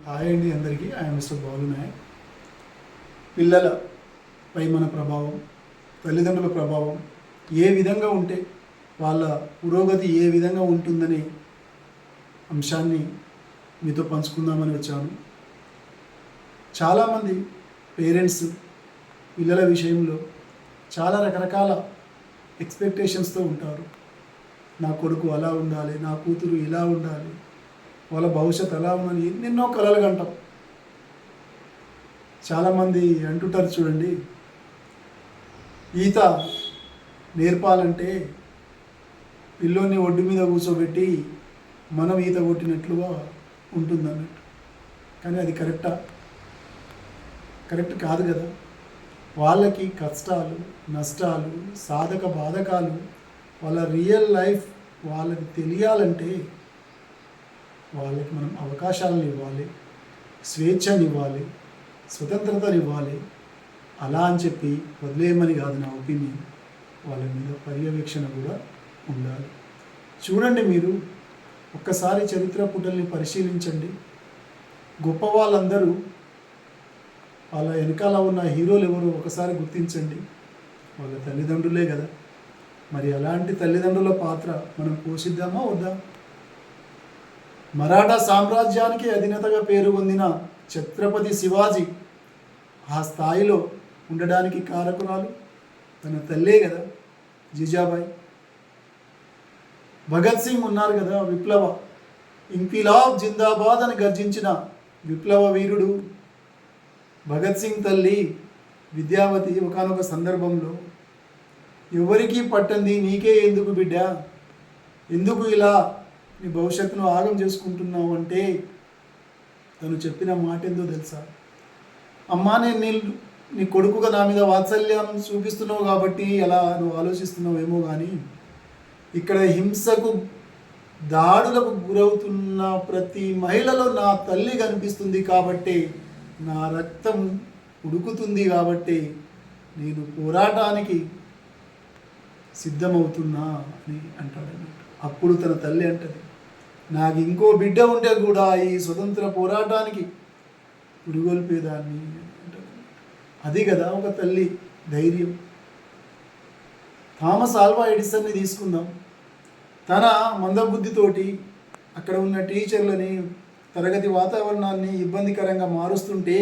Hi అండి అందరికీ. I'm mister Balu Nayak. పిల్లలపై మన ప్రభావం, తల్లిదండ్రుల ప్రభావం ఏ విధంగా ఉంటే వాళ్ళ పురోగతి ఏ విధంగా ఉంటుందనే అంశాన్ని మీతో పంచుకుందామని వచ్చాను. చాలామంది పేరెంట్స్ పిల్లల విషయంలో చాలా రకరకాల ఎక్స్పెక్టేషన్స్తో ఉంటారు. నా కొడుకు అలా ఉండాలి, నా కూతురు ఇలా ఉండాలి, వాళ్ళ భవిష్యత్తు అలా ఉందని ఎన్నెన్నో కలలు కంటాం. చాలామంది అంటుంటారు చూడండి, ఈత నేర్పాలంటే పిల్లోని ఒడ్డు మీద కూర్చోబెట్టి మనం ఈత కొట్టినట్లుగా ఉంటుందన్నట్టు. కానీ అది కరెక్ట్ కాదు కదా. వాళ్ళకి కష్టాలు, నష్టాలు, సాధక బాధకాలు, వాళ్ళ రియల్ లైఫ్ వాళ్ళకి తెలియాలంటే వాళ్ళకి మనం అవకాశాలను ఇవ్వాలి, స్వేచ్ఛనివ్వాలి, స్వతంత్రతనివ్వాలి. అలా అని చెప్పి వదిలేయమని కాదు నా ఒపీనియన్. వాళ్ళ మీద పర్యవేక్షణ కూడా ఉండాలి. చూడండి, మీరు ఒక్కసారి చరిత్ర పుటల్ని పరిశీలించండి. గొప్ప వాళ్ళందరూ వాళ్ళ వెనకాల ఉన్న హీరోలు ఎవరు ఒకసారి గుర్తించండి. వాళ్ళ తల్లిదండ్రులే కదా. మరి అలాంటి తల్లిదండ్రుల పాత్ర మనం పోషిద్దామా వద్దా? మరాఠా సామ్రాజ్యానికి అధినేతగా పేరు పొందిన ఛత్రపతి శివాజీ ఆ స్థాయిలో ఉండడానికి కారకురాలు తన తల్లే కదా, జిజాబాయి. భగత్ సింగ్ ఉన్నారు కదా, విప్లవ ఇంక్విలాబ్ జిందాబాద్ అని గర్జించిన విప్లవ వీరుడు. భగత్ సింగ్ తల్లి విద్యావతి ఒకానొక సందర్భంలో, ఎవరికీ పట్టంది నీకే ఎందుకు బిడ్డ, ఎందుకు ఇలా నీ భవిష్యత్తును ఆగం చేసుకుంటున్నావు అంటే తను చెప్పిన మాట ఏందో తెలుసా? అమ్మా, నేను నీ కొడుకుగా నా మీద వాత్సల్యం చూపిస్తున్నావు కాబట్టి అలా నువ్వు ఆలోచిస్తున్నావేమో, కానీ ఇక్కడ హింసకు, దాడులకు గురవుతున్న ప్రతి మహిళలో నా తల్లి కనిపిస్తుంది కాబట్టి, నా రక్తం ఉడుకుతుంది కాబట్టి నేను పోరాటానికి సిద్ధమవుతున్నా అని అంటాడన్నమాట. అప్పుడు తన తల్లి అంటది, నాకు ఇంకో బిడ్డ ఉంటే కూడా ఈ స్వతంత్ర పోరాటానికి పురుగొల్పేదాన్ని అంటది. అది కదా ఒక తల్లి ధైర్యం. థామస్ ఆల్వా ఎడిసన్ని తీసుకుందాం. తన మందబుద్ధితోటి అక్కడ ఉన్న టీచర్లని, తరగతి వాతావరణాన్ని ఇబ్బందికరంగా మారుస్తుంటే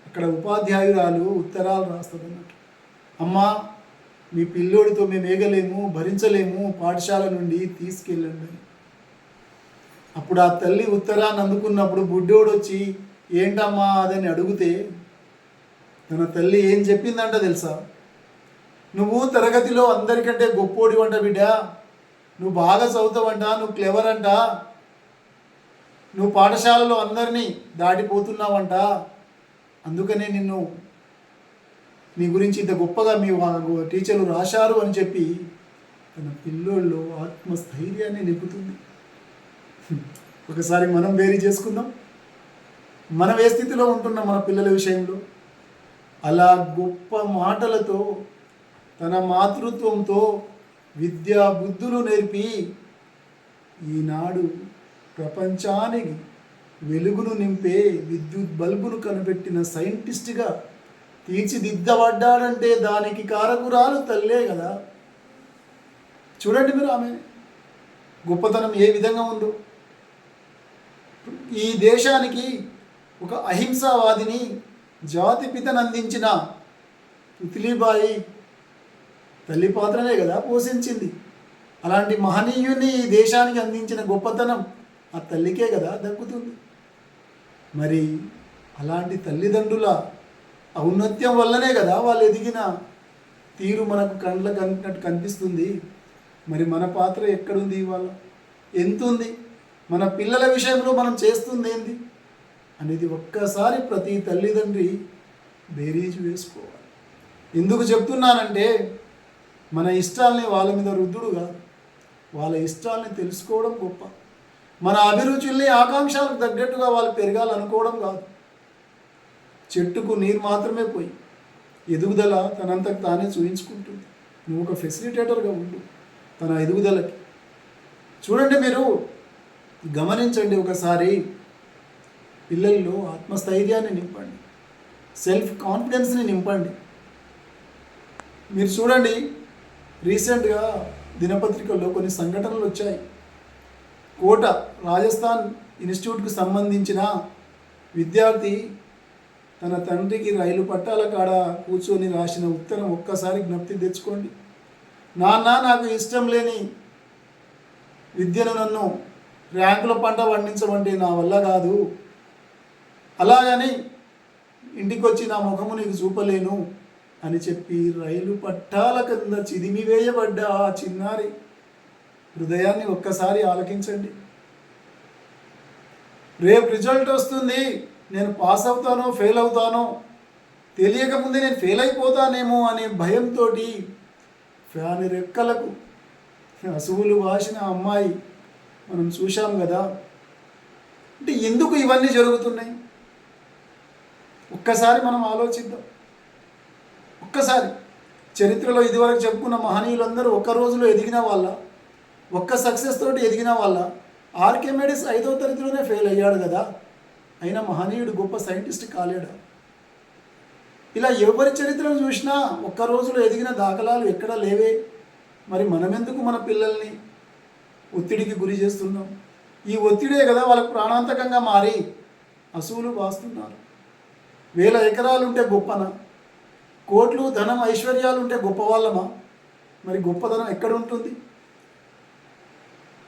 అక్కడ ఉపాధ్యాయురాలు ఉత్తరాలు రాస్తుంది అన్నట్టు. అమ్మా, మీ పిల్లోడితో మేము ఏగలేము, భరించలేము, పాఠశాల నుండి తీసుకెళ్ళండి అని. అప్పుడు ఆ తల్లి ఉత్తరాన్ని అందుకున్నప్పుడు బుడ్డోడు వచ్చి ఏంటమ్మా అదని అడిగితే తన తల్లి ఏం చెప్పిందంట తెలుసా? నువ్వు తరగతిలో అందరికంటే గొప్పోడి వంట బిడ్డ, నువ్వు బాగా చదువుతావంట, నువ్వు క్లెవర్ అంట, నువ్వు పాఠశాలలో అందరినీ దాటిపోతున్నావంట, అందుకనే నిన్ను నీ గురించి ఇంత గొప్పగా మీ టీచర్లు రాశారు అని చెప్పి తన పిల్లోళ్ళు ఆత్మస్థైర్యాన్ని నింపుతుంది. ఒకసారి మనం వేరీ చేసుకుందాం. మనం ఏ స్థితిలో ఉంటున్నాం మన పిల్లల విషయంలో. అలా గొప్ప మాటలతో, తన మాతృత్వంతో విద్యా బుద్ధులు నేర్పి ఈనాడు ప్రపంచానికి వెలుగును నింపే విద్యుత్ బల్బును కనిపెట్టిన సైంటిస్ట్గా తీర్చిదిద్దబడ్డాడంటే దానికి కారకురాలు తల్లే కదా. చూడండి మీరు ఆమె గొప్పతనం ఏ విధంగా ఉందో. ఈ దేశానికి ఒక అహింసావాదిని, జాతిపితను అందించిన పుత్లీబాయి తల్లి పాత్రనే కదా పోషించింది. అలాంటి మహనీయుని ఈ దేశానికి అందించిన గొప్పతనం ఆ తల్లికే కదా దక్కుతుంది. మరి అలాంటి తల్లిదండ్రుల ఔన్నత్యం వల్లనే కదా వాళ్ళు ఎదిగిన తీరు మనకు కండ్లకు కంటినట్టు కనిపిస్తుంది. మరి మన పాత్ర ఎక్కడుంది, ఇవాళ ఎంతుంది, మన పిల్లల విషయంలో మనం చేస్తుంది ఏంది అనేది ఒక్కసారి ప్రతి తల్లిదండ్రి బేరీజు వేసుకోవాలి. ఎందుకు చెప్తున్నానంటే మన ఇష్టాలని వాళ్ళ మీద రుద్దుడు కాదు, వాళ్ళ ఇష్టాలని తెలుసుకోవడం గొప్ప. మన అభిరుచుల్ని, ఆకాంక్షలకు తగ్గట్టుగా వాళ్ళు పెరగాలనుకోవడం కాదు. చెట్టుకు నీరు మాత్రమే పోయి ఎదుగుదల తనంతకు తానే చూయించుకుంటుంది. నువ్వు ఒక ఫెసిలిటేటర్గా ఉండు తన ఎదుగుదలకి. చూడండి, మీరు గమనించండి ఒకసారి పిల్లల్లో ఆత్మస్థైర్యాన్ని నింపండి, సెల్ఫ్ కాన్ఫిడెన్స్ని నింపండి. మీరు చూడండి, రీసెంట్గా దినపత్రికల్లో కొన్ని సంఘటనలు వచ్చాయి. కోట రాజస్థాన్ ఇన్స్టిట్యూట్కు సంబంధించిన విద్యార్థి తన తండ్రికి రైలు పట్టాల కాడ కూర్చొని రాసిన ఉత్తరం ఒక్కసారి జ్ఞప్తి తెచ్చుకోండి. నాన్న, నాకు ఇష్టం లేని విద్యను నన్ను ర్యాంకుల పంట పండించమంటే నా వల్ల కాదు, అలాగని ఇంటికి వచ్చి నా ముఖము నీకు చూపలేను అని చెప్పి రైలు పట్టాల కింద చిదిమివేయబడ్డ ఆ చిన్నారి హృదయాన్ని ఒక్కసారి ఆలకించండి. రేపు రిజల్ట్ వస్తుంది, నేను పాస్ అవుతానో ఫెయిల్ అవుతానో తెలియకముందే నేను ఫెయిల్ అయిపోతానేమో అనే భయంతో ఫ్యాన్ రెక్కలకు అసువులు వాసిన అమ్మాయి మనం చూశాం కదా. అంటే ఎందుకు ఇవన్నీ జరుగుతున్నాయి? ఒక్కసారి మనం ఆలోచిద్దాం. ఒక్కసారి చరిత్రలో ఇదివరకు చెప్పుకున్న మహనీయులందరూ ఒక్క రోజులో ఎదిగిన వాళ్ళ, ఒక్క సక్సెస్ తోటి ఎదిగిన వాళ్ళ. ఆర్కిమెడిస్ 5వ తరగతిలోనే ఫెయిల్ అయ్యాడు కదా, అయినా మహనీయుడు గొప్ప సైంటిస్ట్ కాలేడా? ఇలా ఎవరి చరిత్రను చూసినా ఒక్క రోజులో ఎదిగిన దాఖలాలు ఎక్కడా లేవే. మరి మనమెందుకు మన పిల్లల్ని ఒత్తిడికి గురి చేస్తున్నాం? ఈ ఒత్తిడే కదా వాళ్ళకు ప్రాణాంతకంగా మారి అసూలు వాస్తున్నారు. 1000 ఎకరాలు ఉంటే గొప్పనా? కోట్లు ధనం ఐశ్వర్యాలు ఉంటే గొప్పవాళ్ళమా? మరి గొప్పదనం ఎక్కడ ఉంటుంది?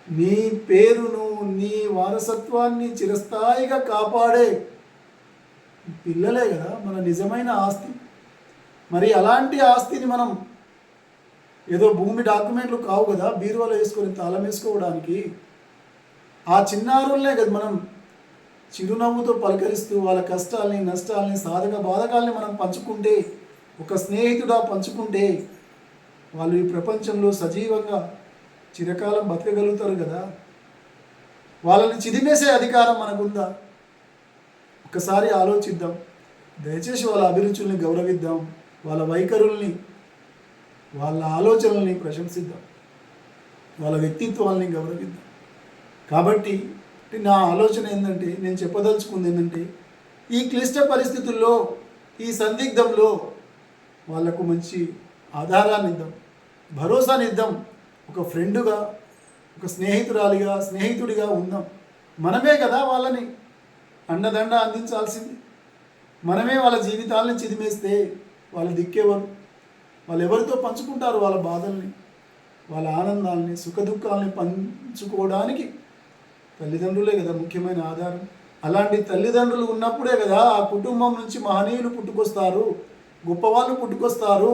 నీ పేరును, నీ వారసత్వాన్ని చిరస్థాయిగా కాపాడే పిల్లలే కదా మన నిజమైన ఆస్తి. మరి అలాంటి ఆస్తిని మనం ఏదో భూమి డాక్యుమెంట్లు కావు కదా బీరువాలో వేసుకొని తాళం వేసుకోవడానికి. ఆ చిన్నారులనే కదా మనం చిరునవ్వుతో పలకరిస్తూ వాళ్ళ కష్టాల్ని, నష్టాల్ని, సాధక బాధకాల్ని మనం పంచుకుంటే, ఒక స్నేహితుడా పంచుకుంటే వాళ్ళు ఈ ప్రపంచంలో సజీవంగా చిరకాలం బతకగలుగుతారు కదా. వాళ్ళని చిదిమేసే అధికారం మనకుందా? ఒకసారి ఆలోచిద్దాం. దయచేసి వాళ్ళ అభిరుచుల్ని గౌరవిద్దాం, వాళ్ళ వైఖరుల్ని, వాళ్ళ ఆలోచనల్ని ప్రశంసిద్దాం, వాళ్ళ వ్యక్తిత్వాల్ని గౌరవిద్దాం. కాబట్టి నా ఆలోచన ఏంటంటే, నేను చెప్పదలుచుకుంది ఏంటంటే, ఈ క్లిష్ట పరిస్థితుల్లో, ఈ సందిగ్ధంలో వాళ్లకు మంచి ఆధారాన్ని ఇద్దాం, భరోసాని ఇద్దాం. ఒక ఫ్రెండుగా, ఒక స్నేహితుడిగా ఉందాం. మనమే కదా వాళ్ళని అండదండ అందించాల్సింది. మనమే వాళ్ళ జీవితాలని చిదిమేస్తే వాళ్ళ దిక్కేవారు? వాళ్ళు ఎవరితో పంచుకుంటారు వాళ్ళ బాధల్ని, వాళ్ళ ఆనందాలని, సుఖదుఖాలని పంచుకోవడానికి తల్లిదండ్రులే కదా ముఖ్యమైన ఆధారం. అలాంటి తల్లిదండ్రులు ఉన్నప్పుడే కదా ఆ కుటుంబం నుంచి మహనీయులు పుట్టుకొస్తారు, గొప్పవాళ్ళు పుట్టుకొస్తారు.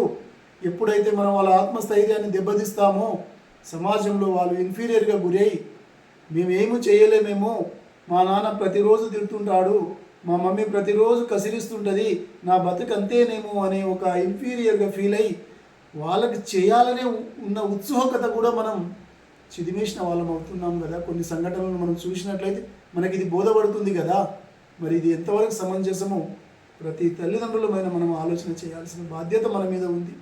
ఎప్పుడైతే మనం వాళ్ళ ఆత్మస్థైర్యాన్ని దెబ్బతీస్తామో, సమాజంలో వాళ్ళు ఇన్ఫీరియర్గా గురై మేమేమీ చేయలేమేమో, మా నాన్న ప్రతిరోజు తిడుతుంటాడు, మా మమ్మీ ప్రతిరోజు కసిరిస్తుంటుంది, నా బతుకు అంతేనేమో అనే ఒక ఇన్ఫీరియర్గా ఫీల్ అయ్యి వాళ్ళకి చేయాలనే ఉన్న ఉత్సుకత కూడా మనం చిదిమేసిన వాళ్ళం అవుతున్నాం కదా. కొన్ని సంఘటనలు మనం చూసినట్లయితే మనకి ఇది బోధపడుతుంది కదా. మరి ఇది ఎంతవరకు సమంజసమో ప్రతి తల్లిదండ్రులమైన మనం ఆలోచన చేయాల్సిన బాధ్యత మన మీద ఉంది.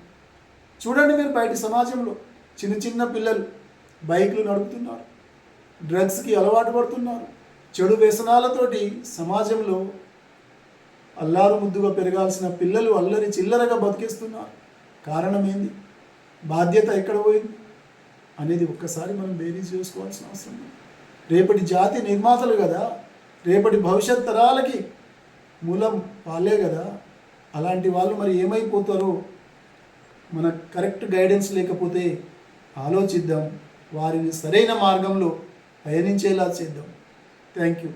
చూడండి, మీరు బయట సమాజంలో చిన్న పిల్లలు బైకులు నడుపుతున్నారు, డ్రగ్స్కి అలవాటు పడుతున్నారు, చెడు వ్యసనాలతోటి సమాజంలో అల్లారు ముద్దుగా పెరగాల్సిన పిల్లలు అల్లరి చిల్లరగా బతికేస్తున్నారు. కారణం ఏంది? బాధ్యత ఎక్కడ పోయింది అనేది ఒక్కసారి మనం బేరీజ్ చేసుకోవాల్సిన అవసరం ఉంది. రేపటి జాతి నిర్మాతలు కదా, రేపటి భవిష్యత్ తరాలకి మూలం వాళ్ళే కదా. అలాంటి వాళ్ళు మరి ఏమైపోతారో మన కరెక్ట్ గైడెన్స్ లేకపోతే ఆలోచిద్దాం, వారిని సరైన మార్గంలో పయనించేలా చేద్దాం. Thank you.